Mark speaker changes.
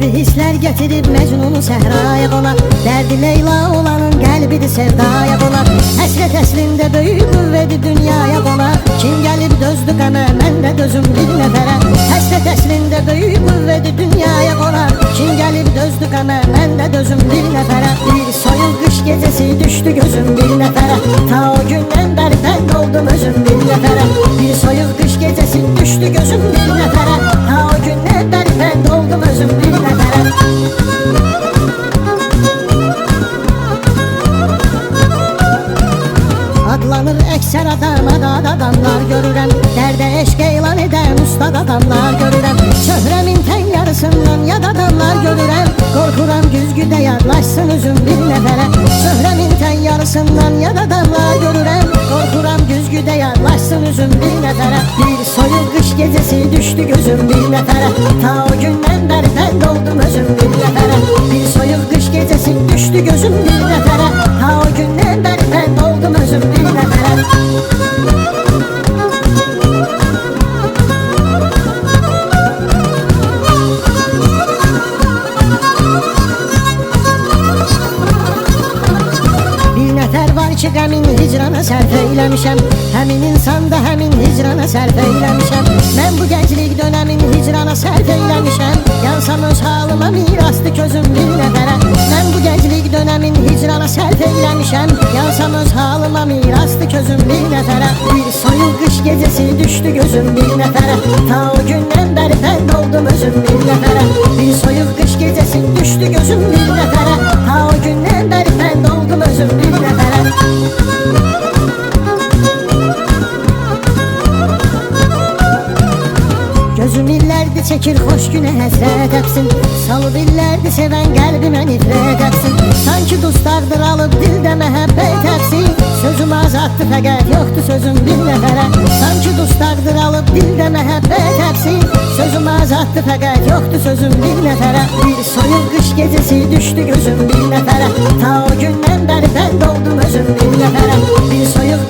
Speaker 1: Qəribə hisslər gətirib Məcnunu səhraya qonar. Dərdi Leyla olanın qəlbidir sevdaya qonar. Həsrət əslində böyük qüvvədir dünyaya qonar. Kim gəlib dözdü qəmə, mən də dözüm bir nəfərə. Həsrət əslində böyük qüvvədir dünyaya qonar. Kim gəlib dözdü qəmə, mən də dözüm bir nəfərə. Bir soyuq qış gecəsi düşdü gözüm bir nəfərə. Ta o gündən bəri fənd oldum özüm bir nəfərə. Bir soyuq qış gecəsi düşdü gözüm bir nəfərə. Ta o gündən bəri fənd oldum özüm bir nəfərə. Adlanır əksər adam, adamlar görürəm. Dərdə eşq elan edən ustad adamlar görürəm. Çöhrəmin tən yarısından yad adamlar görürəm. Qorxuram güzgüdə yadlaşsın üzüm bir nəfərə. Çöhrəmin tən yarısından yad adamlar görürəm. Qorxuram güzgüdə yadlaşsın üzüm bir nəfərə. Bir soyuq qış gecəsi düşdü gözüm bir nəfərə. Ta o gündən bəri fənd oldum özüm bir nəfərə. Bir soyuq qış gecəsi düşdü gözüm bir nəfərə. Ta o gündən bəri fənd oldum özüm bir nəfərə. Ki qəmin hicrana sərf eyləmişəm. Həmin insanda həmin hicrana sərf eyləmişəm. Mən bu gənclik dönəmin hicrana sərf eyləmişəm. Yansam öz halıma mirasdı közüm bir nəfərə. Mən bu gənclik dönəmin hicrana sərf eyləmişəm. Yansam öz halıma mirasdı közüm bir nəfərə. Bir soyuq qış gecəsi düşdü gözüm bir nəfərə. Ta o gündən bəri fənd oldum özüm bir nəfərə. Bir soyuq qış gecəsi düşdü gözüm bir nəfərə. Ta o gündən bəri fənd oldum özüm bir nəfərə. Gözüm illərdir çəkir xoş günə həsrət əpsin. Salıb illərdir sevən qəlbimə nifrət əpsin. Sanki dustlardır alıb dildə məhəbbət əpsin. Sözüm azaddır fəqət yoxdur sözüm bir nəfərə. Sanki dustlardır alıb dildə məhəbbət əpsin. Sözüm azaddır fəqət yoxdur sözüm bir nəfərə. Bir soyuq qış gecəsi düşdü gözüm bir nəfərə. Ta o gündən bəri fənd oldum özüm bir nəfərə. Bir soyuq